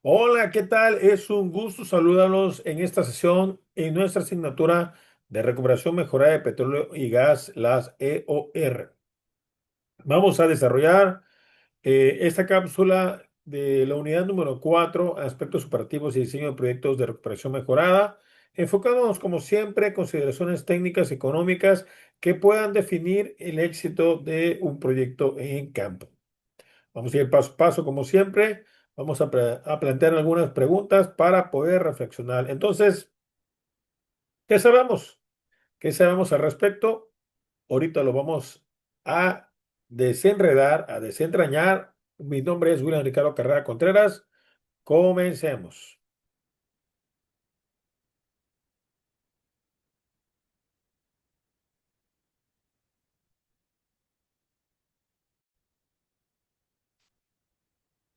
Hola, ¿qué tal? Es un gusto saludarlos en esta sesión en nuestra asignatura de recuperación mejorada de petróleo y gas, las EOR. Vamos a desarrollar esta cápsula de la unidad número 4, aspectos operativos y diseño de proyectos de recuperación mejorada, enfocándonos como siempre en consideraciones técnicas y económicas que puedan definir el éxito de un proyecto en campo. Vamos a ir paso a paso, como siempre. Vamos a plantear algunas preguntas para poder reflexionar. Entonces, ¿qué sabemos? ¿Qué sabemos al respecto? Ahorita lo vamos a desenredar, a desentrañar. Mi nombre es William Ricardo Carrera Contreras. Comencemos.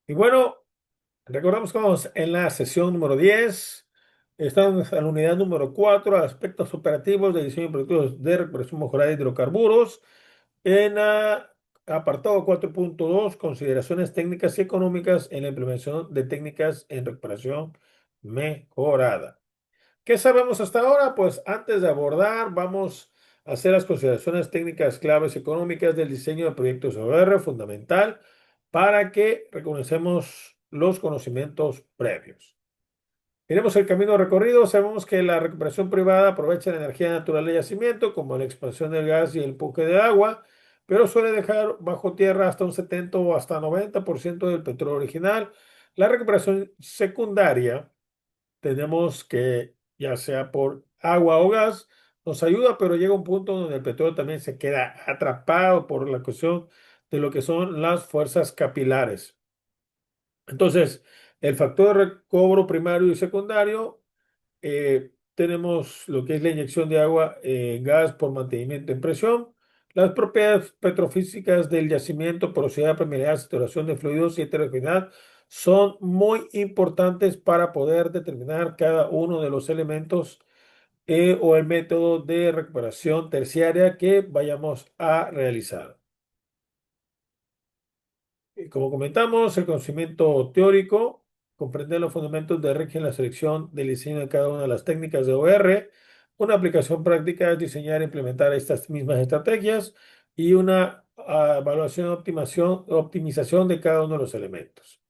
Y bueno, recordamos que vamos en la sesión número 10. Estamos en la unidad número 4, aspectos operativos de diseño de productos de recuperación mejorada de hidrocarburos. En apartado 4.2, consideraciones técnicas y económicas en la implementación de técnicas en recuperación mejorada. ¿Qué sabemos hasta ahora? Pues antes de abordar, vamos a hacer las consideraciones técnicas claves económicas del diseño de proyectos OR, fundamental para que reconocemos los conocimientos previos. Miremos el camino recorrido. Sabemos que la recuperación privada aprovecha la energía natural de yacimiento, como la expansión del gas y el empuje del agua, pero suele dejar bajo tierra hasta un 70 o hasta 90% del petróleo original. La recuperación secundaria, tenemos que, ya sea por agua o gas, nos ayuda, pero llega un punto donde el petróleo también se queda atrapado por la cuestión de lo que son las fuerzas capilares. Entonces, el factor de recobro primario y secundario, tenemos lo que es la inyección de agua en gas por mantenimiento en presión, las propiedades petrofísicas del yacimiento, porosidad, permeabilidad, saturación de fluidos y heterogeneidad son muy importantes para poder determinar cada uno de los elementos o el método de recuperación terciaria que vayamos a realizar. Como comentamos, el conocimiento teórico comprende los fundamentos de régimen, la selección del diseño de cada una de las técnicas de OR. Una aplicación práctica es diseñar e implementar estas mismas estrategias y una evaluación, optimización de cada uno de los elementos.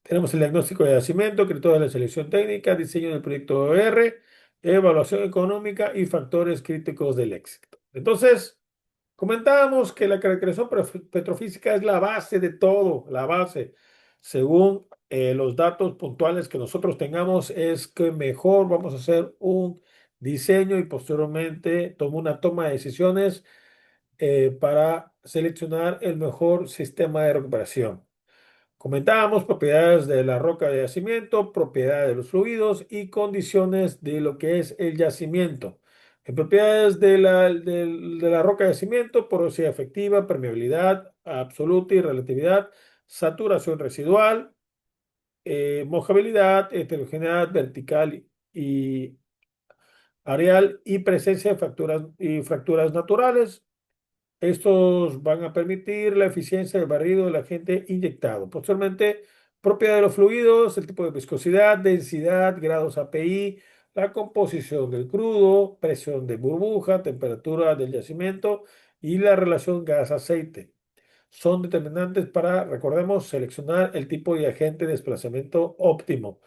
Tenemos el diagnóstico de yacimiento, criterios de la selección técnica, diseño del proyecto OR, evaluación económica y factores críticos del éxito. Entonces, comentábamos que la caracterización petrofísica es la base de todo, la base. Según los datos puntuales que nosotros tengamos, es que mejor vamos a hacer un diseño y posteriormente una toma de decisiones para seleccionar el mejor sistema de recuperación. Comentábamos propiedades de la roca de yacimiento, propiedades de los fluidos y condiciones de lo que es el yacimiento. En propiedades de la roca de yacimiento, porosidad efectiva, permeabilidad absoluta y relatividad, saturación residual, mojabilidad, heterogeneidad vertical y areal y presencia de fracturas naturales. Estos van a permitir la eficiencia del barrido del agente inyectado. Posteriormente, propiedad de los fluidos, el tipo de viscosidad, densidad, grados API, la composición del crudo, presión de burbuja, temperatura del yacimiento y la relación gas-aceite. Son determinantes para, recordemos, seleccionar el tipo de agente de desplazamiento óptimo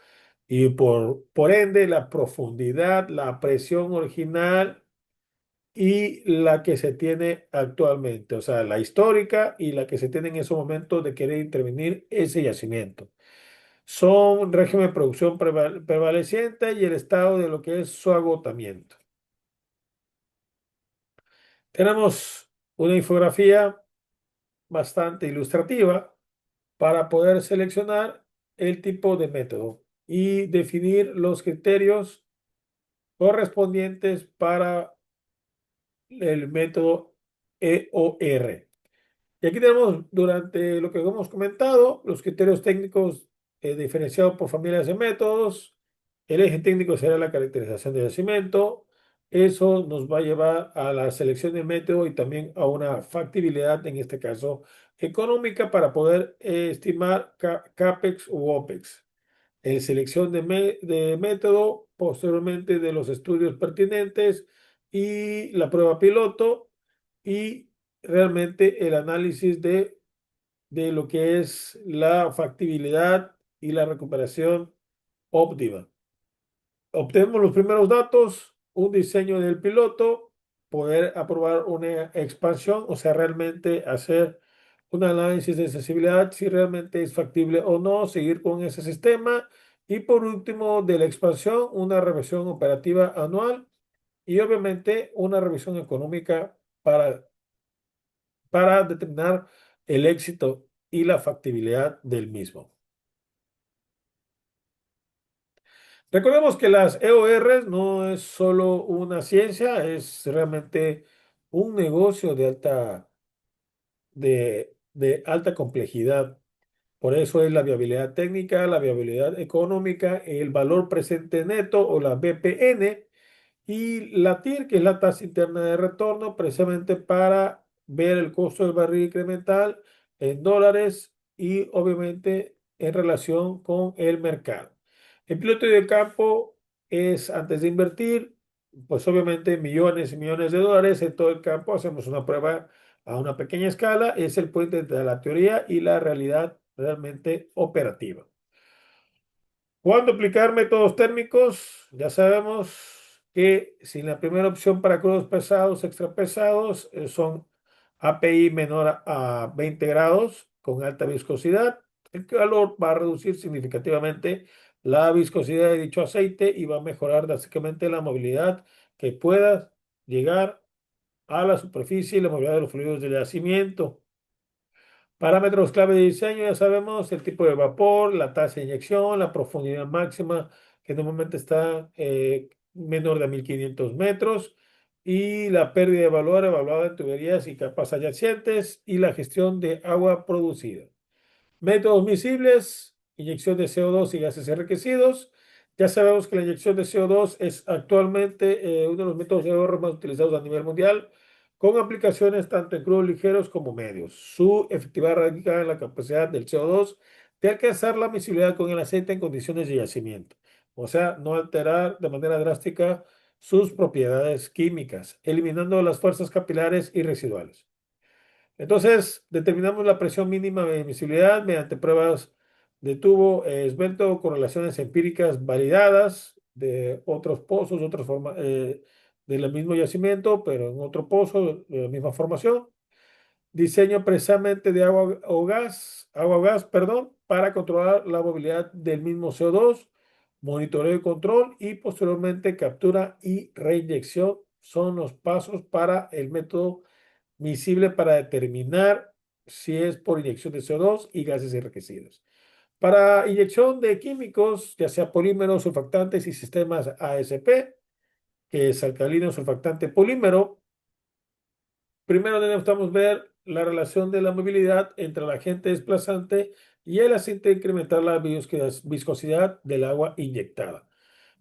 y por ende la profundidad, la presión original y la que se tiene actualmente, o sea, la histórica y la que se tiene en esos momentos de querer intervenir ese yacimiento. Son régimen de producción prevaleciente y el estado de lo que es su agotamiento. Tenemos una infografía bastante ilustrativa para poder seleccionar el tipo de método y definir los criterios correspondientes para el método EOR. Y aquí tenemos, durante lo que hemos comentado, los criterios técnicos diferenciados por familias de métodos. El eje técnico será la caracterización del yacimiento. eso nos va a llevar a la selección de método y también a una factibilidad, en este caso económica, para poder estimar CAPEX u OPEX. Selección de método, posteriormente de los estudios pertinentes y la prueba piloto y realmente el análisis de lo que es la factibilidad y la recuperación óptima. Obtenemos los primeros datos, un diseño del piloto, poder aprobar una expansión, o sea, realmente hacer un análisis de sensibilidad, si realmente es factible o no, seguir con ese sistema. Y por último, de la expansión, una revisión operativa anual y obviamente una revisión económica para determinar el éxito y la factibilidad del mismo. Recordemos que las EOR no es solo una ciencia, es realmente un negocio de alta complejidad. Por eso es la viabilidad técnica, la viabilidad económica, el valor presente neto o la BPN y la TIR, que es la tasa interna de retorno, precisamente para ver el costo del barril incremental en dólares y obviamente en relación con el mercado. El piloto de campo es antes de invertir, pues obviamente millones y millones de dólares en todo el campo. Hacemos una prueba a una pequeña escala, es el puente entre la teoría y la realidad realmente operativa. ¿Cuándo aplicar métodos térmicos? Ya sabemos que si la primera opción para crudos pesados, extra pesados, son API menor a 20 grados con alta viscosidad, el calor va a reducir significativamente la viscosidad de dicho aceite y va a mejorar drásticamente la movilidad que pueda llegar a la superficie y la movilidad de los fluidos del yacimiento. Parámetros clave de diseño, ya sabemos, el tipo de vapor, la tasa de inyección, la profundidad máxima, que normalmente está menor de 1500 metros, y la pérdida de valor evaluada en tuberías y capas adyacentes, y la gestión de agua producida. Métodos misibles, inyección de CO2 y gases enriquecidos. Ya sabemos que la inyección de CO2 es actualmente uno de los métodos de ahorro más utilizados a nivel mundial, con aplicaciones tanto en crudos ligeros como medios. Su efectividad radica en la capacidad del CO2 de alcanzar la miscibilidad con el aceite en condiciones de yacimiento, o sea, no alterar de manera drástica sus propiedades químicas, eliminando las fuerzas capilares y residuales. Entonces, determinamos la presión mínima de emisibilidad mediante pruebas de tubo esbelto con relaciones empíricas validadas de otros pozos, del mismo yacimiento, pero en otro pozo de la misma formación. Diseño precisamente de agua o gas, perdón, para controlar la movilidad del mismo CO2, monitoreo y control y posteriormente captura y reinyección son los pasos para el método miscible para determinar si es por inyección de CO2 y gases enriquecidos. Para inyección de químicos, ya sea polímeros, surfactantes y sistemas ASP, que es alcalino surfactante polímero, primero necesitamos ver la relación de la movilidad entre el agente desplazante y el aceite incrementar la viscosidad del agua inyectada.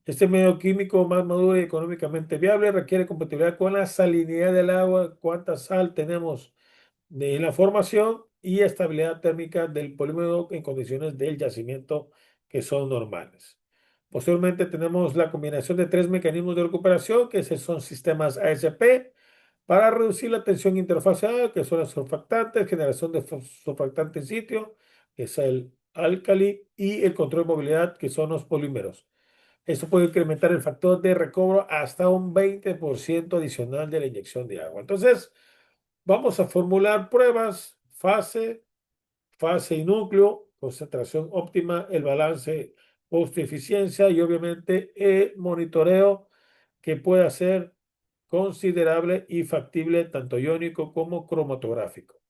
Este medio químico más maduro y económicamente viable requiere compatibilidad con la salinidad del agua, cuánta sal tenemos de la formación y estabilidad térmica del polímero en condiciones del yacimiento que son normales. Posteriormente tenemos la combinación de tres mecanismos de recuperación, que son sistemas ASP, para reducir la tensión interfacial, que son los surfactantes, generación de surfactante en sitio, que es el álcali, y el control de movilidad, que son los polímeros. Esto puede incrementar el factor de recobro hasta un 20% adicional de la inyección de agua. Entonces, vamos a formular pruebas, fase y núcleo, concentración óptima, el balance costo-eficiencia y obviamente el monitoreo que pueda ser considerable y factible tanto iónico como cromatográfico.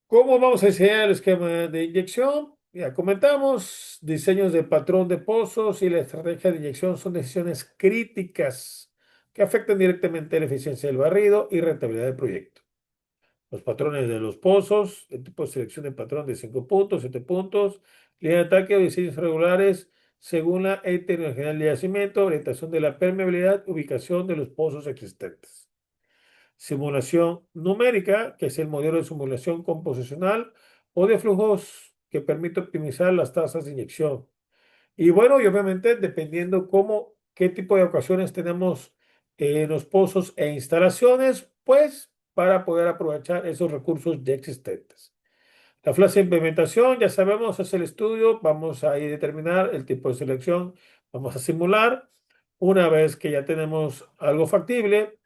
¿Cómo vamos a diseñar el esquema de inyección? Ya comentamos, diseños de patrón de pozos y la estrategia de inyección son decisiones críticas que afectan directamente la eficiencia del barrido y rentabilidad del proyecto. Los patrones de los pozos, el tipo de selección de patrón de 5 puntos, 7 puntos, línea de ataque o diseños regulares según la heterogeneidad del yacimiento, orientación de la permeabilidad, ubicación de los pozos existentes. Simulación numérica, que es el modelo de simulación composicional o de flujos que permite optimizar las tasas de inyección. Y bueno, y obviamente dependiendo qué tipo de ocasiones tenemos en los pozos e instalaciones, pues para poder aprovechar esos recursos ya existentes. La fase de implementación, ya sabemos, es el estudio. Vamos a ir determinar el tipo de selección. Vamos a simular. Una vez que ya tenemos algo factible,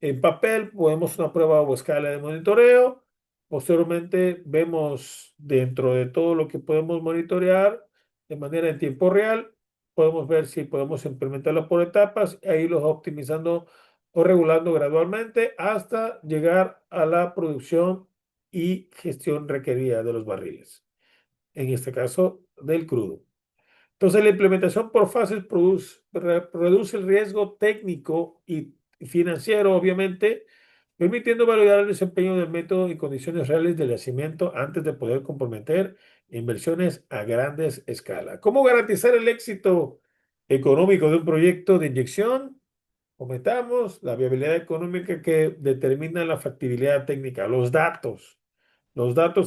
en papel podemos una prueba o escala de monitoreo. Posteriormente vemos dentro de todo lo que podemos monitorear de manera en tiempo real. Podemos ver si podemos implementarlo por etapas e irlos optimizando o regulando gradualmente hasta llegar a la producción y gestión requerida de los barriles, en este caso del crudo. Entonces, la implementación por fases reduce el riesgo técnico y financiero, obviamente, permitiendo validar el desempeño del método en condiciones reales del yacimiento antes de poder comprometer inversiones a grandes escalas. ¿Cómo garantizar el éxito económico de un proyecto de inyección? Comentamos la viabilidad económica que determina la factibilidad técnica, los datos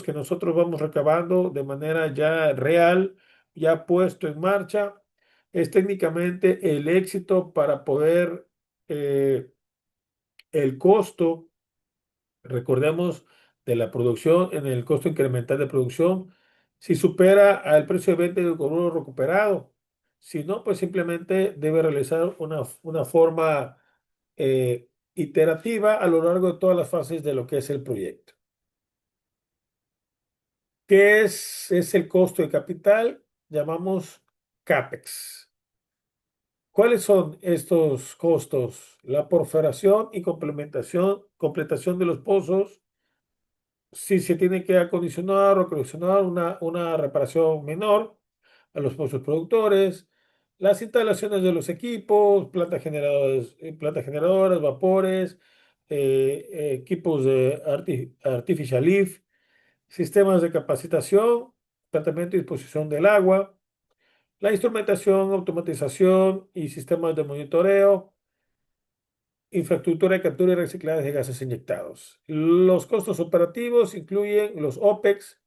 que nosotros vamos recabando de manera ya real, ya puesto en marcha, es técnicamente el éxito para poder, el costo, recordemos, de la producción, en el costo incremental de producción, si supera al precio de venta del hidrocarburo recuperado. Si no, pues simplemente debe realizar una forma iterativa a lo largo de todas las fases de lo que es el proyecto. ¿Qué es el costo de capital? Llamamos CAPEX. ¿Cuáles son estos costos? La perforación y completación de los pozos, si se tiene que acondicionar o acondicionar una reparación menor a los pozos productores, las instalaciones de los equipos, plantas generadoras, vapores, equipos de artificial lift, sistemas de capacitación, tratamiento y disposición del agua, la instrumentación, automatización y sistemas de monitoreo, infraestructura de captura y reciclaje de gases inyectados. Los costos operativos incluyen los OPEX,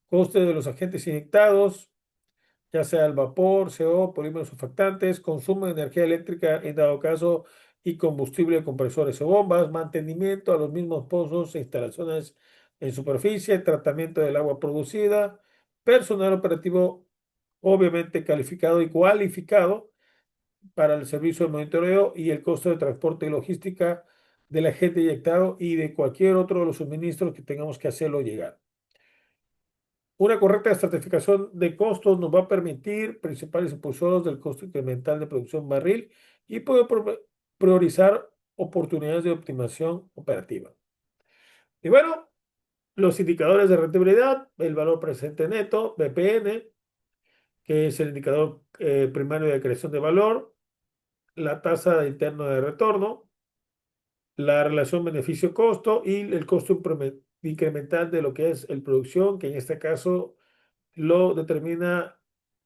costes de los agentes inyectados, ya sea el vapor, CO, polímeros surfactantes, consumo de energía eléctrica en dado caso y combustible de compresores o bombas, mantenimiento a los mismos pozos e instalaciones en superficie, tratamiento del agua producida, personal operativo obviamente calificado y cualificado para el servicio de monitoreo y el costo de transporte y logística del agente inyectado y de cualquier otro de los suministros que tengamos que hacerlo llegar. Una correcta estratificación de costos nos va a permitir principales impulsores del costo incremental de producción barril y poder priorizar oportunidades de optimización operativa. Y bueno, los indicadores de rentabilidad, el valor presente neto, BPN, que es el indicador primario de creación de valor, la tasa interna de retorno, la relación beneficio-costo y el costo incremental de lo que es el producción, que en este caso lo determina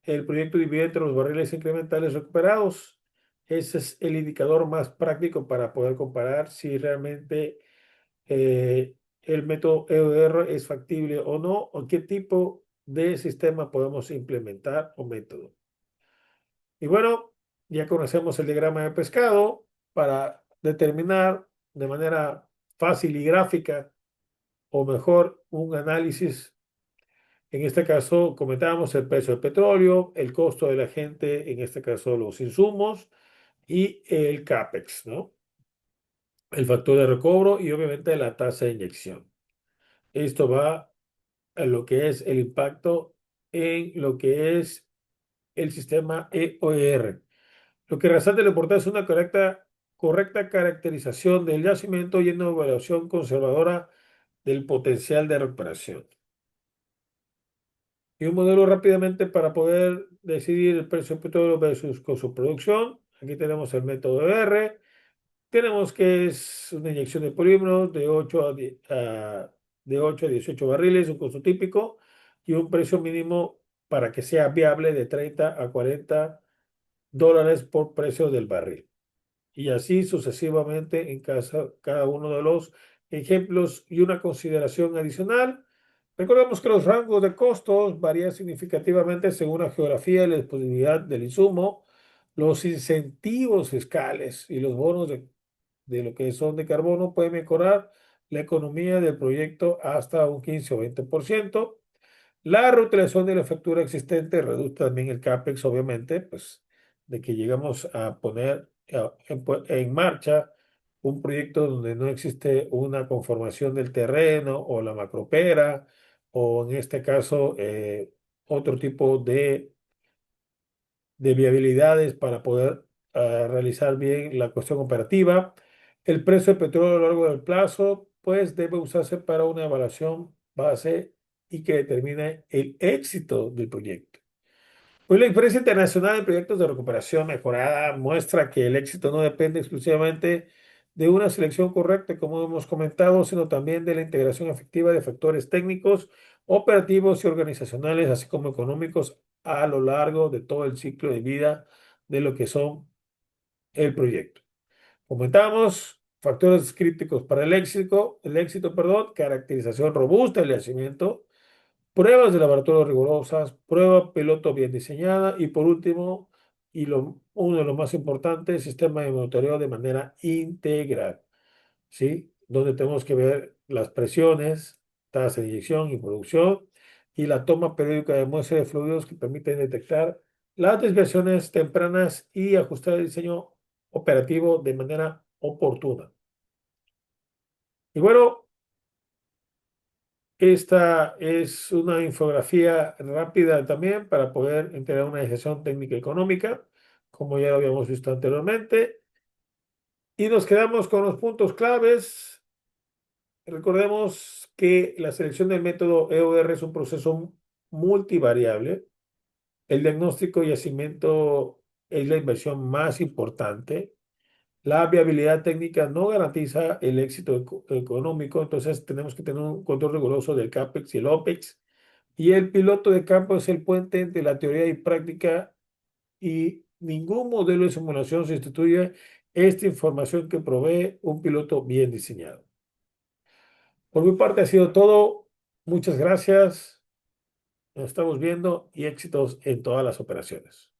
el proyecto dividido entre los barriles incrementales recuperados. Ese es el indicador más práctico para poder comparar si realmente el método EOR es factible o no, o qué tipo de sistema podemos implementar o método. Y bueno, ya conocemos el diagrama de pescado para determinar de manera fácil y gráfica, o mejor, un análisis. En este caso, comentábamos el precio del petróleo, el costo de la gente, en este caso los insumos, y el CAPEX, ¿no? El factor de recobro y obviamente la tasa de inyección. Esto va a lo que es el impacto en lo que es el sistema EOR. Lo que resalta la importancia es una correcta caracterización del yacimiento y una evaluación conservadora del potencial de recuperación. Y un modelo rápidamente para poder decidir el precio del petróleo versus con su producción. Aquí tenemos el método R. Tenemos que es una inyección de polímeros de 8 a, de 8 a 18 barriles, un costo típico y un precio mínimo para que sea viable de 30 a 40 dólares por precio del barril. Y así sucesivamente en cada uno de los ejemplos. Y una consideración adicional: recordemos que los rangos de costos varían significativamente según la geografía y la disponibilidad del insumo. Los incentivos fiscales y los bonos de lo que son de carbono pueden mejorar la economía del proyecto hasta un 15 o 20%. La reutilización de la factura existente reduce también el CAPEX, obviamente, pues de que llegamos a poner en marcha un proyecto donde no existe una conformación del terreno o la macropera, o en este caso otro tipo de viabilidades para poder realizar bien la cuestión operativa. El precio del petróleo a lo largo del plazo, pues debe usarse para una evaluación base y que determine el éxito del proyecto. Pues la experiencia internacional de proyectos de recuperación mejorada muestra que el éxito no depende exclusivamente de una selección correcta, como hemos comentado, sino también de la integración efectiva de factores técnicos, operativos y organizacionales, así como económicos, a lo largo de todo el ciclo de vida de lo que son el proyecto. Comentamos factores críticos para el éxito, caracterización robusta del yacimiento, pruebas de laboratorio rigurosas, prueba piloto bien diseñada y por último, uno de los más importantes, sistema de monitoreo de manera integral, ¿sí? Donde tenemos que ver las presiones, tasa de inyección y producción y la toma periódica de muestra de fluidos que permiten detectar las desviaciones tempranas y ajustar el diseño operativo de manera oportuna. Y bueno, esta es una infografía rápida también para poder entregar una decisión técnica económica, como ya lo habíamos visto anteriormente. Y nos quedamos con los puntos claves. Recordemos que la selección del método EOR es un proceso multivariable. El diagnóstico y yacimiento es la inversión más importante. La viabilidad técnica no garantiza el éxito económico, entonces tenemos que tener un control riguroso del CAPEX y el OPEX. Y el piloto de campo es el puente entre la teoría y práctica, y ningún modelo de simulación sustituye esta información que provee un piloto bien diseñado. Por mi parte ha sido todo. Muchas gracias. Nos estamos viendo y éxitos en todas las operaciones.